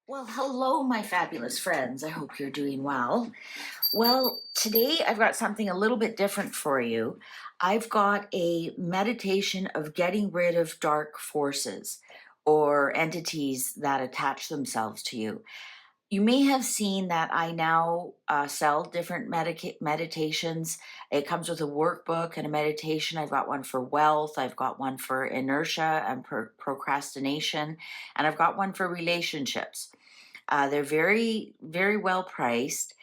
Well, hello, my fabulous friends. I hope you're doing well. Well, today I've got something a little bit different for you. I've got a meditation of getting rid of dark forces or entities that attach themselves to you. You may have seen that I now sell different meditations. It comes with a workbook and a meditation. I've got one for wealth, I've got one for inertia and procrastination, and I've got one for relationships. They're very, very well priced,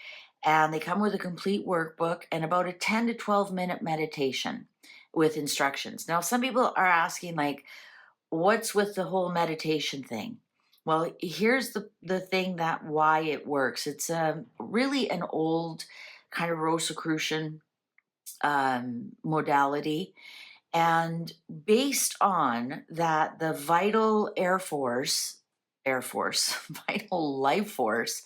and they come with a complete workbook and about a 10 to 12-minute meditation with instructions. Now, some people are asking, like, what's with the whole meditation thing? Well, here's the thing that why it works. It's really an old kind of Rosicrucian modality, and based on that, the vital air force, vital life force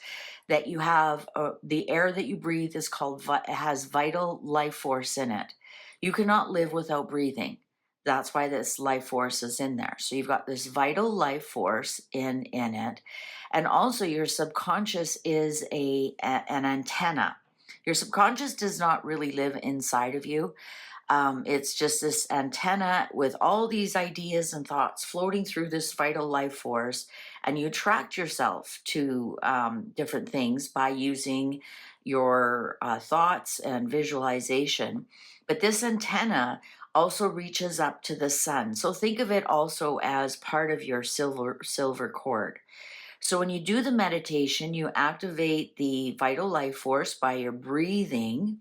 that you have, the air that you breathe is called, has vital life force in it. You cannot live without breathing. That's why this life force is in there. So you've got this vital life force in it. And also your subconscious is an antenna. Your subconscious does not really live inside of you. It's just this antenna with all these ideas and thoughts floating through this vital life force, and you attract yourself to different things by using your thoughts and visualization. But this antenna also reaches up to the sun. So think of it also as part of your silver cord. So when you do the meditation, you activate the vital life force by your breathing,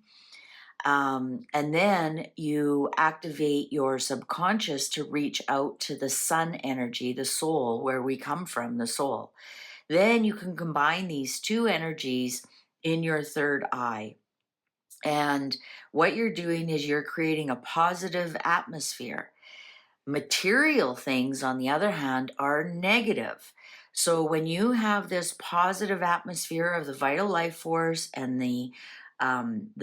and then you activate your subconscious to reach out to the sun energy, the soul, where we come from, the soul. Then you can combine these two energies in your third eye. And what you're doing is you're creating a positive atmosphere. Material things, on the other hand, are negative. So when you have this positive atmosphere of the vital life force and the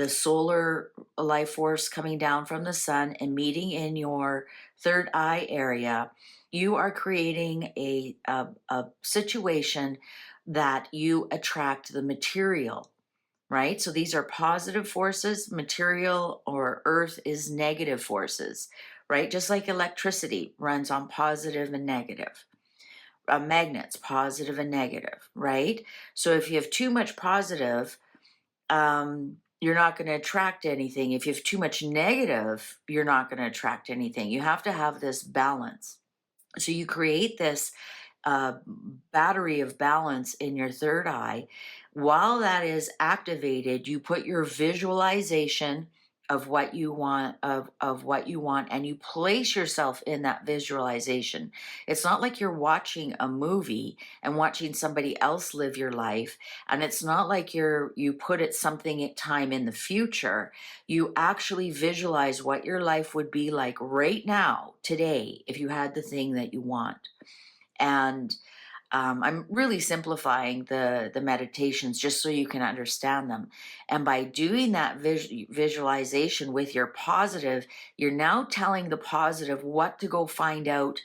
solar life force coming down from the sun and meeting in your third eye area, you are creating a situation that you attract the material, right? So these are positive forces. Material or earth is negative forces, right? Just like electricity runs on positive and negative. Magnets, positive and negative, right? So if you have too much positive, you're not going to attract anything. If you have too much negative, you're not going to attract anything. You have to have this balance. So you create this battery of balance in your third eye. While that is activated, you put your visualization of what you want, of what you want, and you place yourself in that visualization. It's not like you're watching a movie and watching somebody else live your life, and it's not like you put it something at time in the future. You actually visualize what your life would be like right now, today, if you had the thing that you want. And I'm really simplifying the meditations just so you can understand them. And by doing that visualization with your positive, you're now telling the positive what to go find out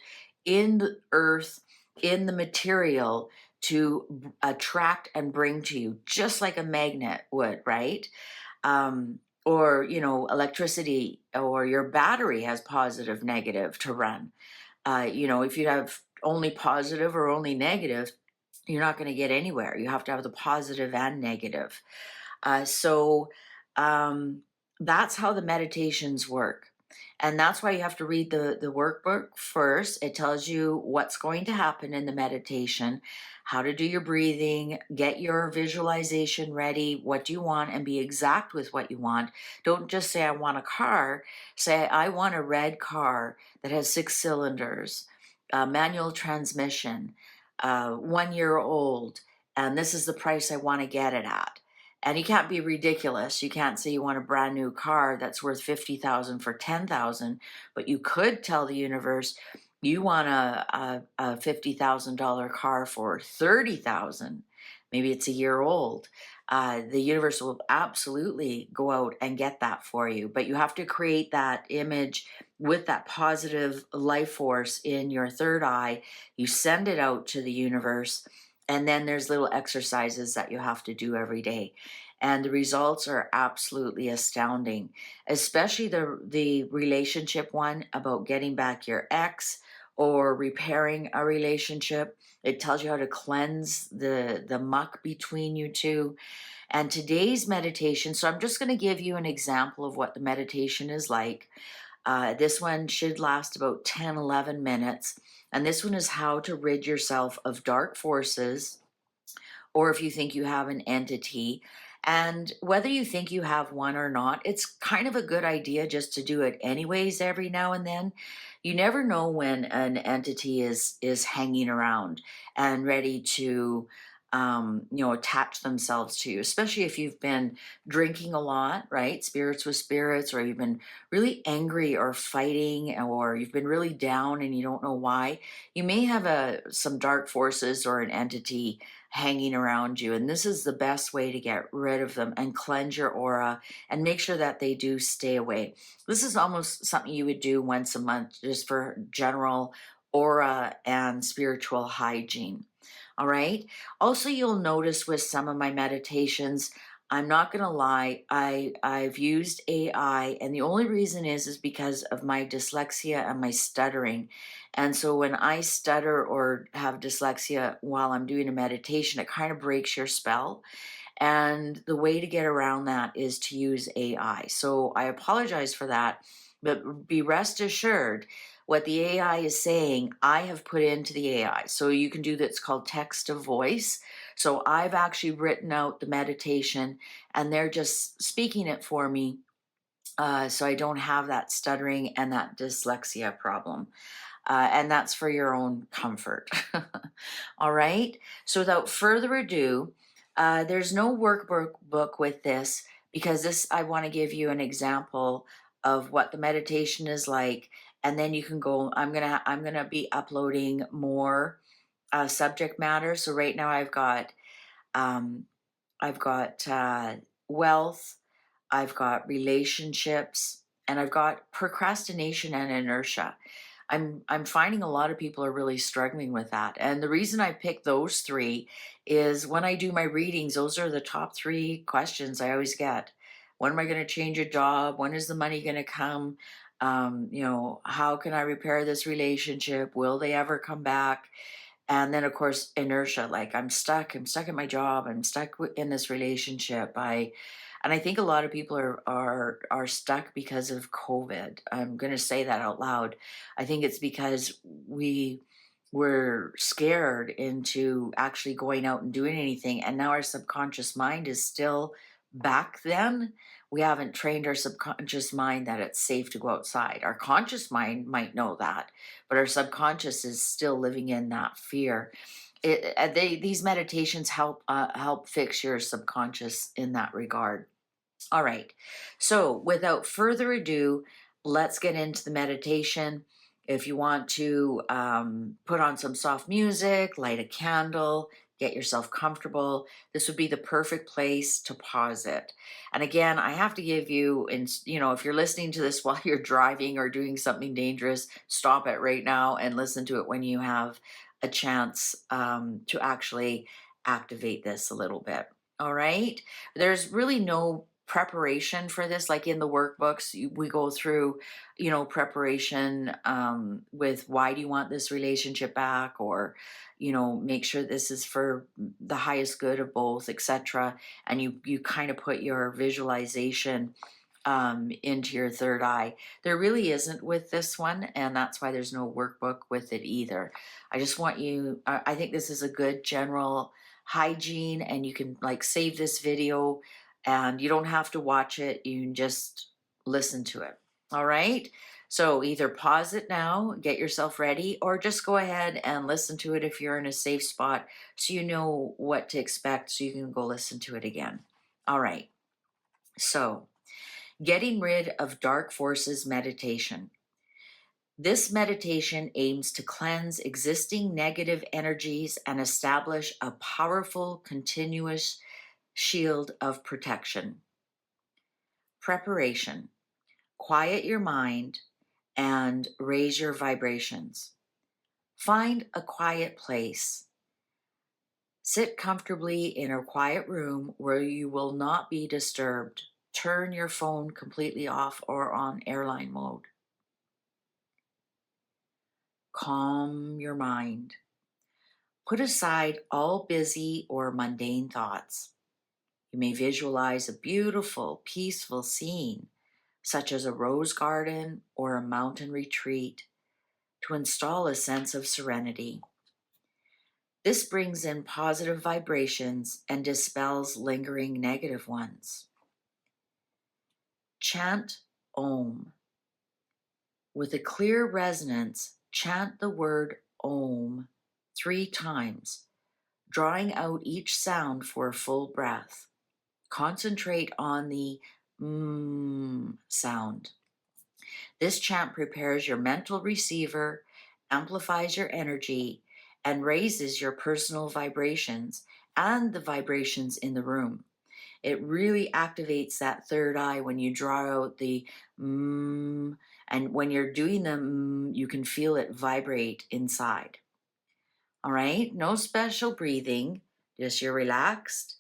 in the earth, in the material, to attract and bring to you, just like a magnet would, right? Or, electricity or your battery has positive, negative to run. If you have only positive or only negative, you're not going to get anywhere. You have to have the positive and negative. So that's how the meditations work. And that's why you have to read the workbook first. It tells you what's going to happen in the meditation, how to do your breathing, get your visualization ready, what do you want, and be exact with what you want. Don't just say, I want a car. Say, I want a red car that has 6 cylinders, manual transmission, 1 year old, and this is the price I want to get it at. And you can't be ridiculous. You can't say you want a brand new car that's worth 50,000 for 10,000, but you could tell the universe you want a $50,000 car for 30,000. Maybe it's a year old. The universe will absolutely go out and get that for you, but you have to create that image with that positive life force in your third eye. You send it out to the universe, And then there's little exercises that you have to do every day. And the results are absolutely astounding, especially the relationship one about getting back your ex or repairing a relationship. It tells you how to cleanse the muck between you two. And today's meditation, so I'm just going to give you an example of what the meditation is like. This one should last about 10, 11 minutes. And this one is how to rid yourself of dark forces, or if you think you have an entity. And whether you think you have one or not, it's kind of a good idea just to do it anyways every now and then. You never know when an entity is hanging around and ready to attach themselves to you, especially if you've been drinking a lot, right? Spirits with spirits, or you've been really angry or fighting, or you've been really down and you don't know why. You may have some dark forces or an entity hanging around you. And this is the best way to get rid of them and cleanse your aura and make sure that they do stay away. This is almost something you would do once a month just for general aura and spiritual hygiene. All right. Also, you'll notice with some of my meditations, I'm not going to lie, I've used AI, and the only reason is because of my dyslexia and my stuttering. And so when I stutter or have dyslexia while I'm doing a meditation, it kind of breaks your spell. And the way to get around that is to use AI. So I apologize for that, but be rest assured what the AI is saying, I have put into the AI. So you can do that's called text to voice. So I've actually written out the meditation and they're just speaking it for me. So I don't have that stuttering and that dyslexia problem. And that's for your own comfort. All right. So without further ado, there's no workbook book with this because this I want to give you an example of what the meditation is like, and then you can go. I'm gonna be uploading more subject matter. So right now um, I've got wealth, I've got relationships, and I've got procrastination and inertia. I'm finding a lot of people are really struggling with that. And the reason I picked those three is when I do my readings, those are the top three questions I always get. When am I going to change a job? When is the money going to come? How can I repair this relationship? Will they ever come back? And then of course inertia, like I'm stuck in my job, I'm stuck in this relationship. I think a lot of people are stuck because of COVID. I'm going to say that out loud. I think it's because we were scared into actually going out and doing anything, and now our subconscious mind is still back then. We haven't trained our subconscious mind that it's safe to go outside. Our conscious mind might know that, but our subconscious is still living in that fear. These meditations help fix your subconscious in that regard. All right. So without further ado, let's get into the meditation. If you want to put on some soft music, light a candle, get yourself comfortable, this would be the perfect place to pause it. And again, I have to give you, if you're listening to this while you're driving or doing something dangerous, stop it right now and listen to it when you have a chance to actually activate this a little bit. All right. There's really no preparation for this. Like in the workbooks, we go through preparation with why do you want this relationship back, or make sure this is for the highest good of both, etc. And you kind of put your visualization into your third eye. There really isn't with this one, and that's why there's no workbook with it either. I just want you, I think this is a good general hygiene, and you can like save this video and you don't have to watch it. You can just listen to it. All right. So either pause it now, get yourself ready, or just go ahead and listen to it if you're in a safe spot so you know what to expect so you can go listen to it again. All right. So, getting rid of dark forces meditation. This meditation aims to cleanse existing negative energies and establish a powerful, continuous shield of protection. Preparation. Quiet your mind and raise your vibrations. Find a quiet place. Sit comfortably in a quiet room where you will not be disturbed. Turn your phone completely off or on airline mode. Calm your mind. Put aside all busy or mundane thoughts. You may visualize a beautiful, peaceful scene, such as a rose garden or a mountain retreat, to install a sense of serenity. This brings in positive vibrations and dispels lingering negative ones. Chant Om. With a clear resonance, chant the word Om 3 times, drawing out each sound for a full breath. Concentrate on the sound. This chant prepares your mental receiver, amplifies your energy, and raises your personal vibrations and the vibrations in the room. It really activates that third eye when you draw out the and when you're doing the you can feel it vibrate inside. All right, no special breathing, just you're relaxed.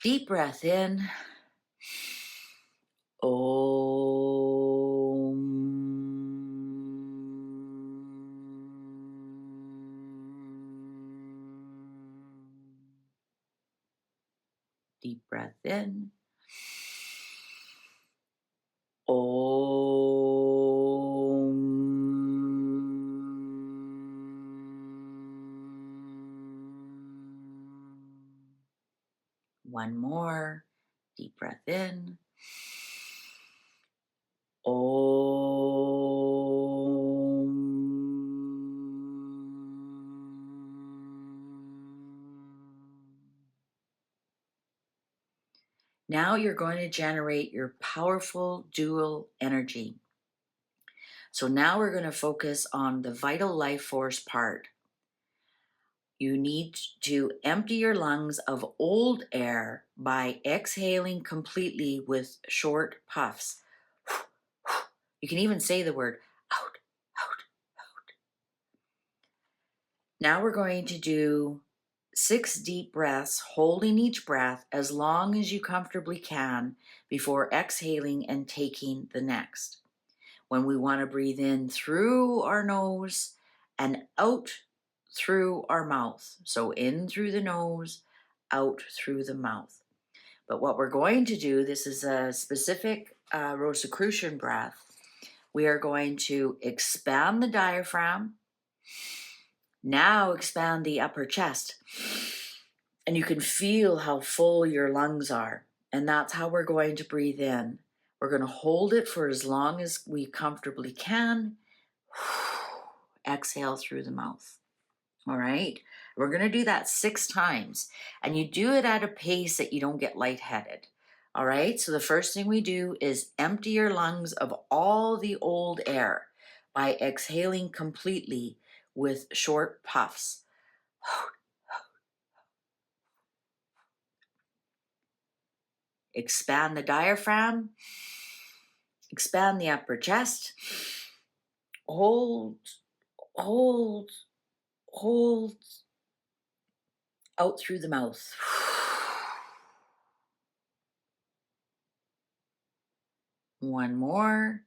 Deep breath in. Deep breath in. One more. Deep breath in. Now you're going to generate your powerful dual energy. So now we're going to focus on the vital life force part. You need to empty your lungs of old air by exhaling completely with short puffs. You can even say the word out, out, out. Now we're going to do 6 deep breaths, holding each breath as long as you comfortably can before exhaling and taking the next. When we want to breathe in through our nose and out through our mouth. So in through the nose, out through the mouth. But what we're going to do, this is a specific Rosicrucian breath. We are going to expand the diaphragm. Now expand the upper chest. And you can feel how full your lungs are. And that's how we're going to breathe in. We're going to hold it for as long as we comfortably can. Exhale through the mouth. All right. We're going to do that 6 times. And you do it at a pace that you don't get lightheaded. All right. So the first thing we do is empty your lungs of all the old air by exhaling completely with short puffs. Expand the diaphragm. Expand the upper chest. Hold, hold, hold. Out through the mouth. One more.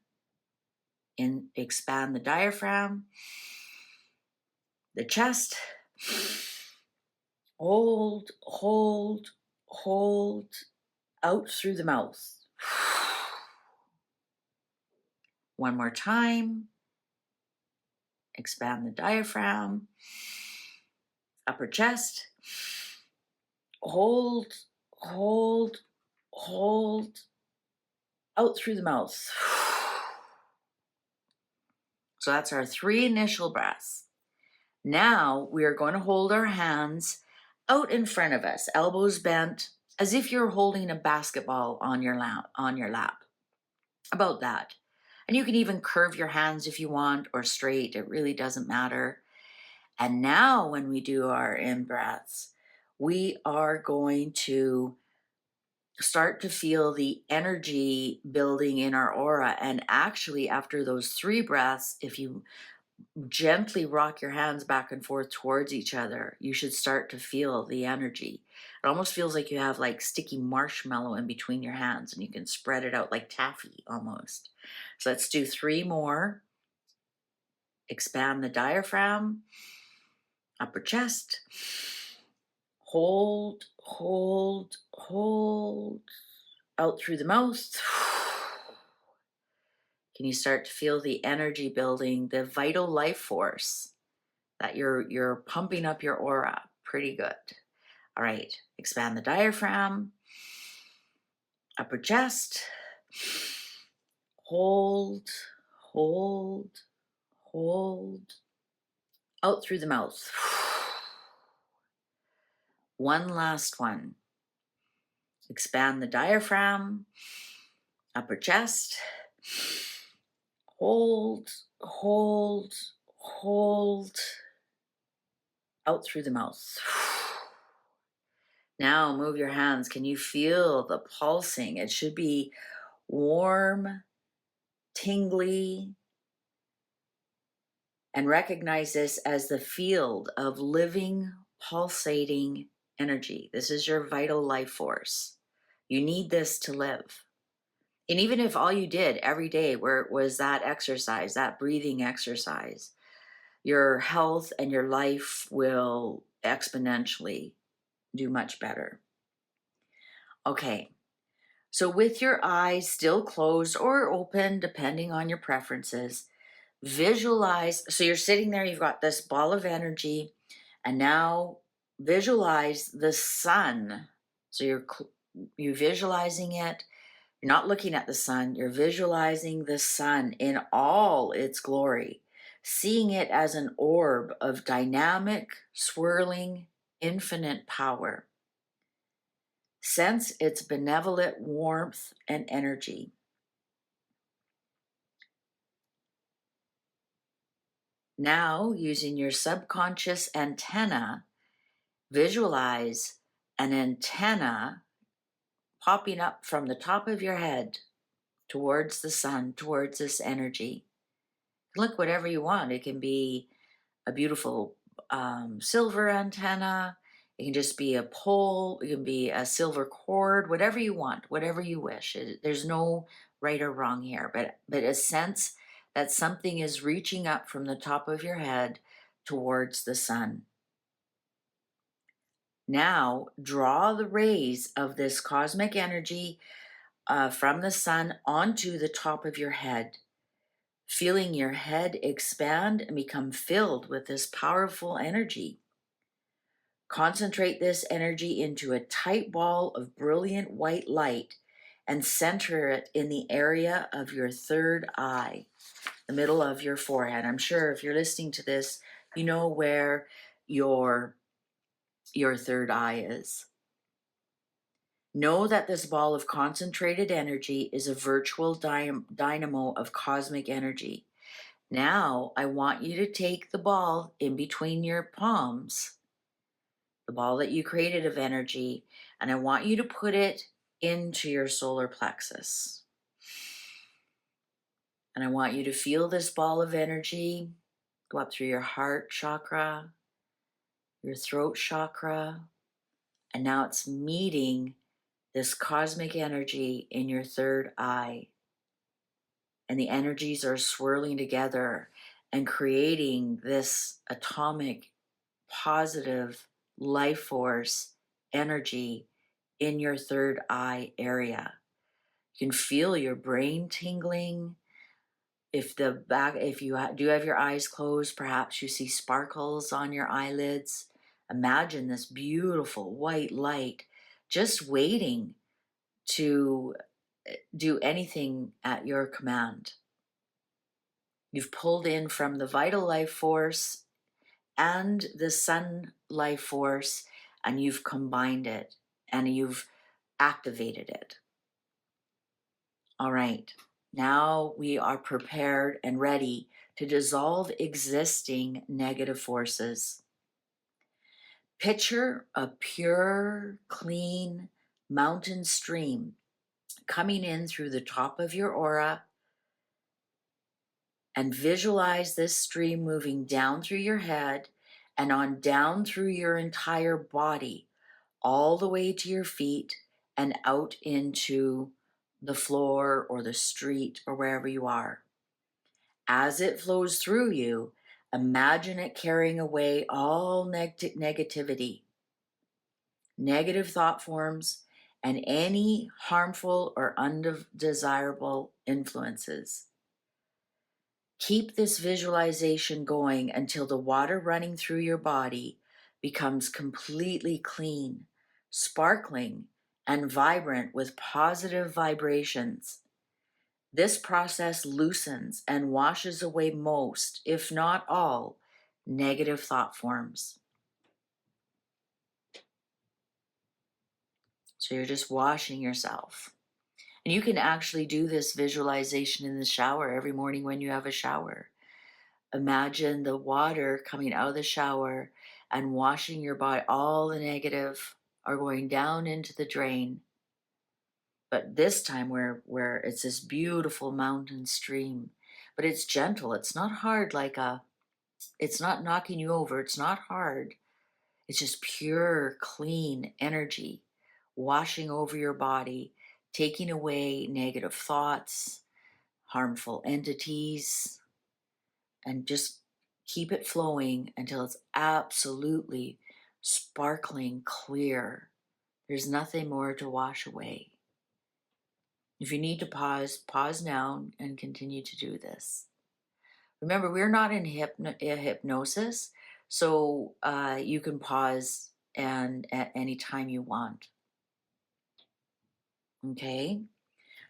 And expand the diaphragm. The chest. Hold, hold, hold. Out through the mouth. One more time. Expand the diaphragm. Upper chest. Hold, hold, hold. Out through the mouth. So that's our 3 initial breaths. Now we are going to hold our hands out in front of us, elbows bent, as if you're holding a basketball on your lap. About that. And you can even curve your hands if you want, or straight. It really doesn't matter. And now when we do our in-breaths, we are going to start to feel the energy building in our aura. And actually, after those 3 breaths, if you gently rock your hands back and forth towards each other, you should start to feel the energy. It almost feels like you have like sticky marshmallow in between your hands and you can spread it out like taffy almost. So let's do 3 more. Expand the diaphragm, upper chest. Hold, hold, hold. Out through the mouth. Can you start to feel the energy building, the vital life force that you're pumping up your aura? Pretty good. All right, expand the diaphragm, upper chest. Hold, hold, hold. Out through the mouth. One last one. Expand the diaphragm, upper chest. Hold, hold, hold. Out through the mouth. Now move your hands. Can you feel the pulsing? It should be warm, tingly, and recognize this as the field of living, pulsating energy. This is your vital life force. You need this to live. And even if all you did every day was that exercise, that breathing exercise, your health and your life will exponentially do much better. Okay, so with your eyes still closed or open, depending on your preferences, visualize. So you're sitting there, you've got this ball of energy, and now visualize the sun. So you're visualizing it. You're not looking at the sun, you're visualizing the sun in all its glory, seeing it as an orb of dynamic, swirling, infinite power. Sense its benevolent warmth and energy. Now, using your subconscious antenna, visualize an antenna popping up from the top of your head towards the sun, towards this energy. Look, whatever you want. It can be a beautiful silver antenna. It can just be a pole. It can be a silver cord, whatever you want, whatever you wish. There's no right or wrong here, but a sense that something is reaching up from the top of your head towards the sun. Now, draw the rays of this cosmic energy from the sun onto the top of your head, feeling your head expand and become filled with this powerful energy. Concentrate this energy into a tight ball of brilliant white light and center it in the area of your third eye, the middle of your forehead. I'm sure if you're listening to this, you know where your third eye is. Know that this ball of concentrated energy is a virtual dynamo of cosmic energy. Now, I want you to take the ball in between your palms, the ball that you created of energy, and I want you to put it into your solar plexus. And I want you to feel this ball of energy go up through your heart chakra, your throat chakra, and now it's meeting this cosmic energy in your third eye. And the energies are swirling together and creating this atomic, positive life force energy in your third eye area. You can feel your brain tingling. If you do have your eyes closed, perhaps you see sparkles on your eyelids. Imagine this beautiful white light just waiting to do anything at your command. You've pulled in from the vital life force and the sun life force, and you've combined it and you've activated it. All right, now we are prepared and ready to dissolve existing negative forces. Picture a pure, clean mountain stream coming in through the top of your aura and visualize this stream moving down through your head and on down through your entire body, all the way to your feet and out into the floor or the street or wherever you are. As it flows through you, imagine it carrying away all negativity, negative thought forms, and any harmful or undesirable influences. Keep this visualization going until the water running through your body becomes completely clean, sparkling, and vibrant with positive vibrations. This process loosens and washes away most, if not all, negative thought forms. So you're just washing yourself. And you can actually do this visualization in the shower every morning when you have a shower. Imagine the water coming out of the shower and washing your body. All the negative are going down into the drain. But this time where it's this beautiful mountain stream, but it's gentle. It's not hard it's not knocking you over. It's not hard. It's just pure, clean energy washing over your body, taking away negative thoughts, harmful entities, and just keep it flowing until it's absolutely sparkling clear. There's nothing more to wash away. If you need to pause now and continue to do this. Remember, we're not in hypnosis, so you can pause and at any time you want. Okay?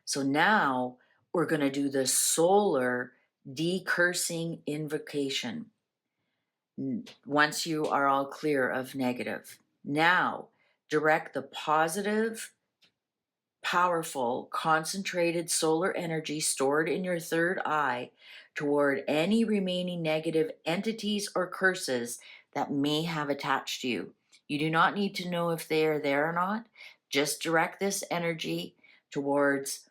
So now we're going to do the Solar De-Cursing Invocation. Once you are all clear of negative. Now, direct the positive, powerful, concentrated solar energy stored in your third eye toward any remaining negative entities or curses that may have attached to you. You do not need to know if they are there or not. Just direct this energy towards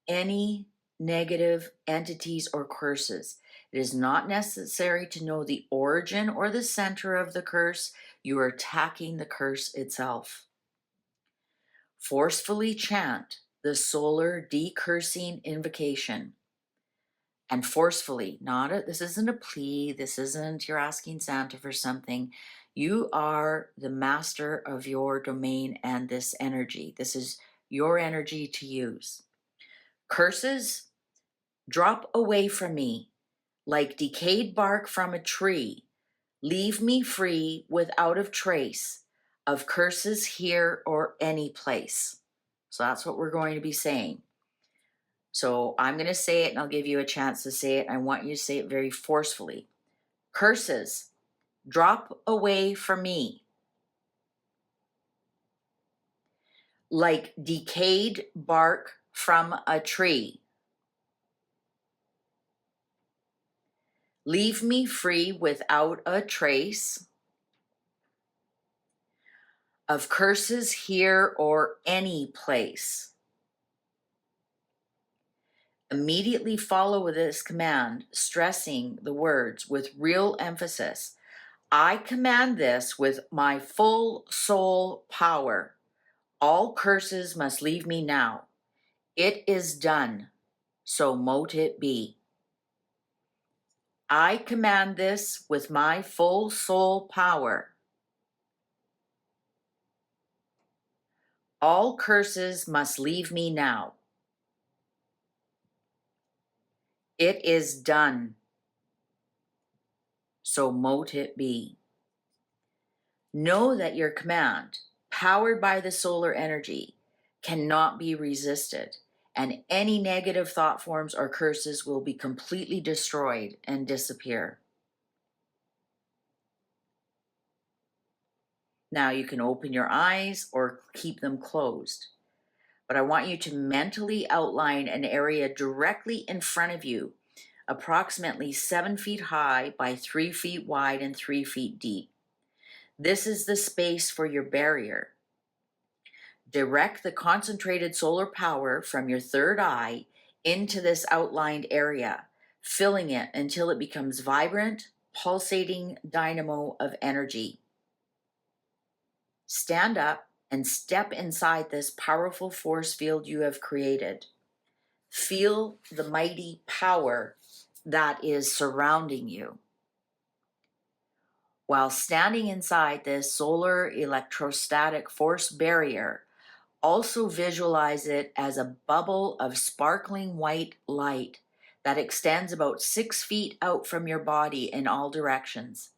any negative entities or curses. It is not necessary to know the origin or the center of the curse. You are attacking the curse itself. Forcefully chant the Solar De-Cursing Invocation. And forcefully, this isn't a plea, this isn't you're asking Santa for something. You are the master of your domain and this energy. This is your energy to use. Curses, drop away from me like decayed bark from a tree. Leave me free without a trace of curses here or any place. So that's what we're going to be saying. So I'm going to say it and I'll give you a chance to say it. I want you to say it very forcefully. Curses, drop away from me like decayed bark from a tree. Leave me free without a trace of curses here or any place. Immediately follow this command, stressing the words with real emphasis. I command this with my full soul power. All curses must leave me now. It is done, so mote it be. I command this with my full soul power. All curses must leave me now. It is done, so mote it be. Know that your command, powered by the solar energy, cannot be resisted, and any negative thought forms or curses will be completely destroyed and disappear. Now you can open your eyes or keep them closed, but I want you to mentally outline an area directly in front of you, approximately 7 feet high by 3 feet wide and 3 feet deep. This is the space for your barrier. Direct the concentrated solar power from your third eye into this outlined area. filling it until it becomes vibrant, pulsating dynamo of energy. Stand up and step inside this powerful force field you have created. Feel the mighty power that is surrounding you. While standing inside this solar electrostatic force barrier, also visualize it as a bubble of sparkling white light that extends about 6 feet out from your body in all directions.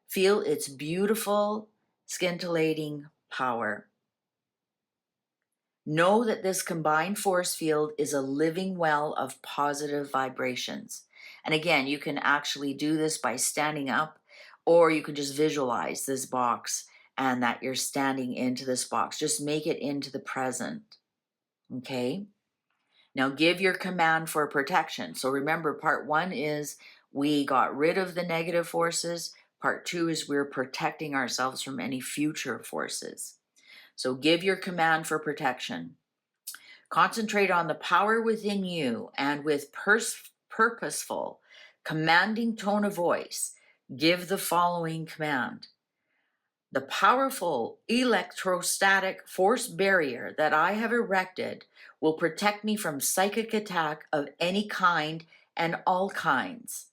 Feel its beautiful, scintillating power. Know that this combined force field is a living well of positive vibrations. And again, you can actually do this by standing up, or you can just visualize this box and that you're standing into this box. Just make it into the present. Okay? Now give your command for protection. So remember, part 1 is we got rid of the negative forces. Part 2 is we're protecting ourselves from any future forces. So give your command for protection. Concentrate on the power within you and with purposeful, commanding tone of voice, give the following command. The powerful electrostatic force barrier that I have erected will protect me from psychic attack of any kind and all kinds.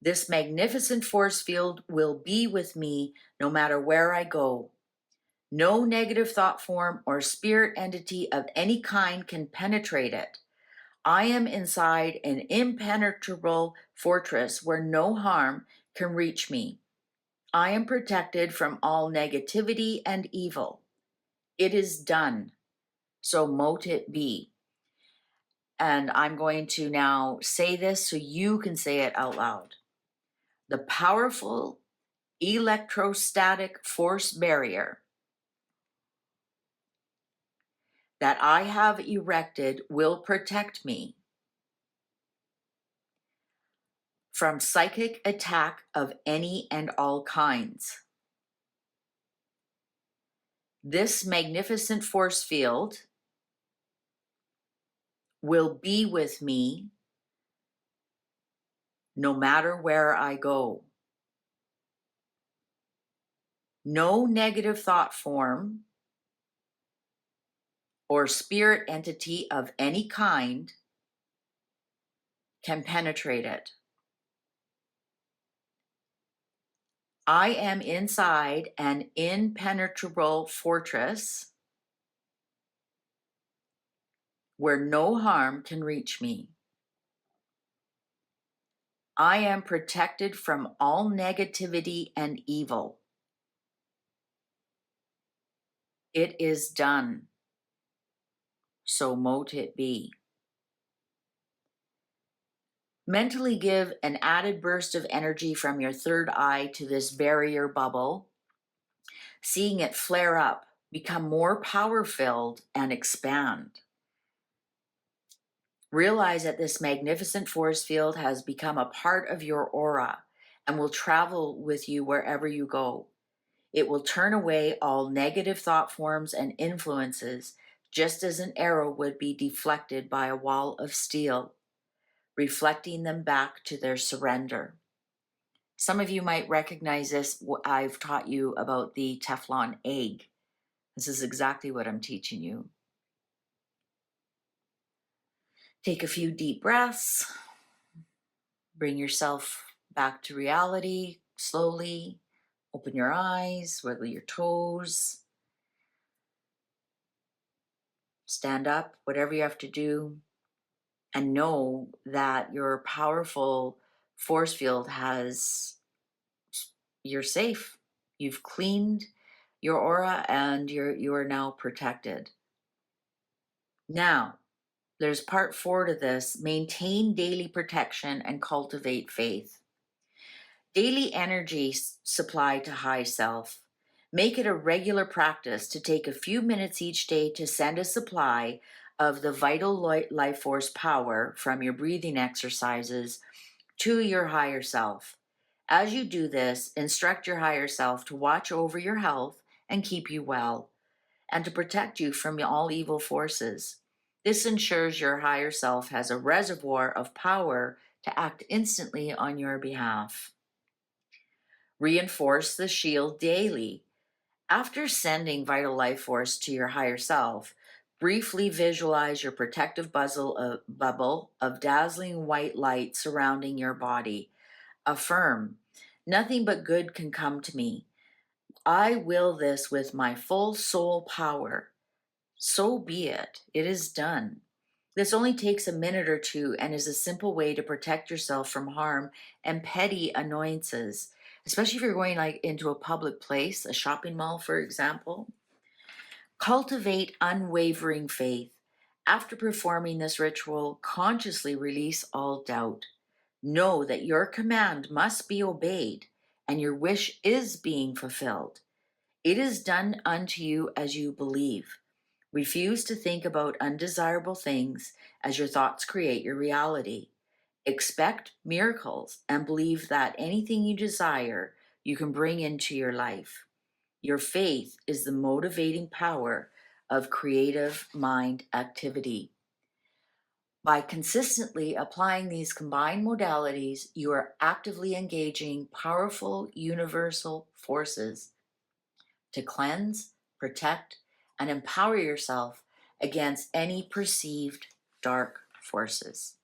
This magnificent force field will be with me no matter where I go. No negative thought form or spirit entity of any kind can penetrate it. I am inside an impenetrable fortress where no harm can reach me. I am protected from all negativity and evil. It is done. So mote it be. And I'm going to now say this so you can say it out loud. The powerful electrostatic force barrier that I have erected will protect me from psychic attack of any and all kinds. This magnificent force field will be with me no matter where I go. No negative thought form or spirit entity of any kind can penetrate it. I am inside an impenetrable fortress where no harm can reach me. I am protected from all negativity and evil. It is done. So mote it be. Mentally give an added burst of energy from your third eye to this barrier bubble, seeing it flare up, become more power-filled, and expand. Realize that this magnificent force field has become a part of your aura and will travel with you wherever you go. It will turn away all negative thought forms and influences, just as an arrow would be deflected by a wall of steel, reflecting them back to their surrender. Some of you might recognize this. I've taught you about the Teflon egg. This is exactly what I'm teaching you. Take a few deep breaths. Bring yourself back to reality slowly. Open your eyes, wiggle your toes. Stand up, whatever you have to do. And know that your powerful force field you're safe. You've cleaned your aura and you are now protected. Now, there's part 4 to this. Maintain daily protection and cultivate faith. Daily energy supply to high self. Make it a regular practice to take a few minutes each day to send a supply of the vital life force power from your breathing exercises to your higher self. As you do this, instruct your higher self to watch over your health and keep you well, and to protect you from all evil forces. This ensures your higher self has a reservoir of power to act instantly on your behalf. Reinforce the shield daily. After sending vital life force to your higher self, briefly visualize your protective bubble of dazzling white light surrounding your body. Affirm, nothing but good can come to me. I will this with my full soul power. So be it. It is done. This only takes a minute or two and is a simple way to protect yourself from harm and petty annoyances, especially if you're going like into a public place, a shopping mall, for example. Cultivate unwavering faith. After performing this ritual, consciously release all doubt. Know that your command must be obeyed and your wish is being fulfilled. It is done unto you as you believe. Refuse to think about undesirable things as your thoughts create your reality. Expect miracles and believe that anything you desire, you can bring into your life. Your faith is the motivating power of creative mind activity. By consistently applying these combined modalities, you are actively engaging powerful universal forces to cleanse, protect, and empower yourself against any perceived dark forces.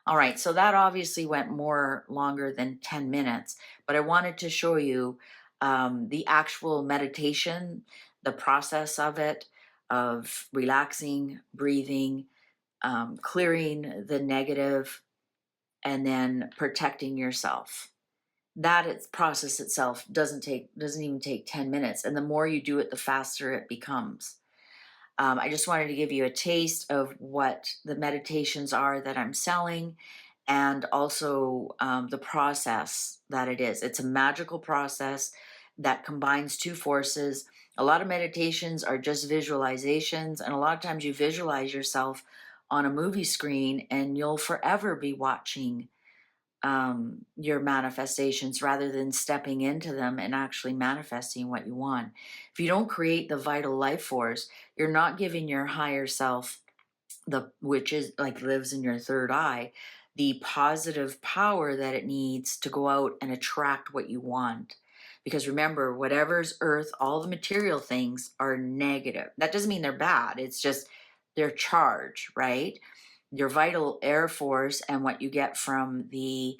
All right, so that obviously went more longer than 10 minutes, but I wanted to show you the actual meditation, the process of it, of relaxing, breathing, clearing the negative, and then protecting yourself. Process itself doesn't even take 10 minutes, and the more you do it, the faster it becomes. I just wanted to give you a taste of what the meditations are that I'm selling, and also the process that it is. It's a magical process that combines two forces. A lot of meditations are just visualizations, and a lot of times you visualize yourself on a movie screen, and you'll forever be watching your manifestations rather than stepping into them and actually manifesting what you want. If you don't create the vital life force, you're not giving your higher self, which is like lives in your third eye, the positive power that it needs to go out and attract what you want. Because remember, whatever's earth, all the material things are negative. That doesn't mean they're bad. It's just their charge, right? Your vital air force and what you get from the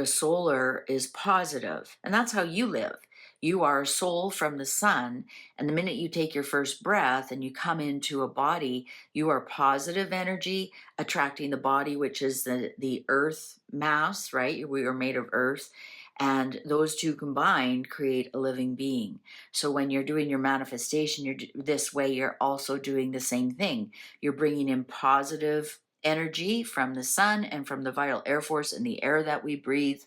solar is positive, and that's how you live. You are a soul from the sun, and the minute you take your first breath and you come into a body, you are positive energy attracting the body, which is the earth mass, right? We are made of earth, and those two combined create a living being. So when you're doing your manifestation, this way you're also doing the same thing. You're bringing in positive energy from the sun and from the vital air force in the air that we breathe.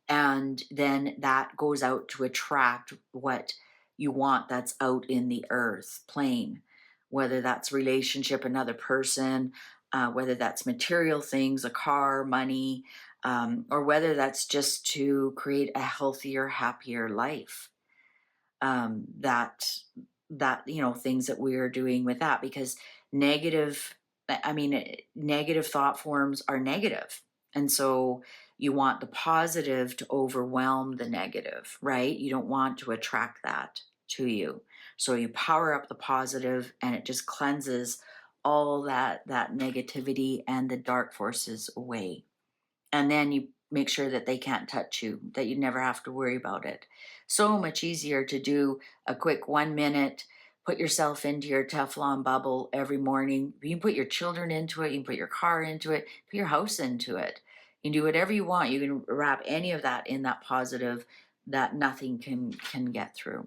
And then that goes out to attract what you want that's out in the earth plane, whether that's relationship, another person, whether that's material things, a car, money, or whether that's just to create a healthier, happier life. That things that we are doing with that, because negative thought forms are negative, and so you want the positive to overwhelm the negative, right? You don't want to attract that to you, so you power up the positive and it just cleanses all that negativity and the dark forces away. And then you make sure that they can't touch you, that you never have to worry about it. So much easier to do a quick 1 minute, put yourself into your Teflon bubble every morning. You can put your children into it, you can put your car into it, put your house into it. You can do whatever you want. You can wrap any of that in that positive that nothing can get through.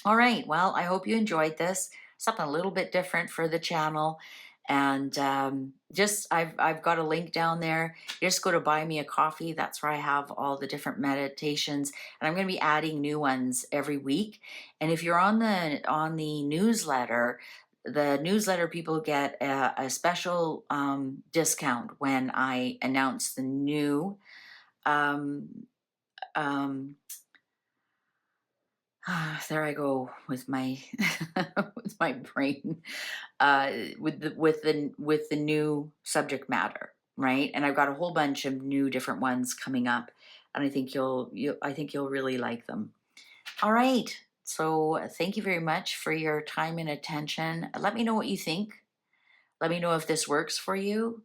All right, well, I hope you enjoyed this. Something a little bit different for the channel. And I've got a link down there. You just go to Buy Me a Coffee. That's where I have all the different meditations, and I'm going to be adding new ones every week. And if you're on the newsletter, the newsletter people get a special discount when I announce the new um, um, There I go with my with my brain, with the new subject matter, right? And I've got a whole bunch of new different ones coming up, and I think you'll really like them. All right. So thank you very much for your time and attention. Let me know what you think. Let me know if this works for you,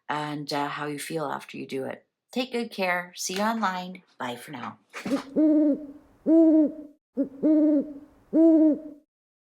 and how you feel after you do it. Take good care. See you online. Bye for now.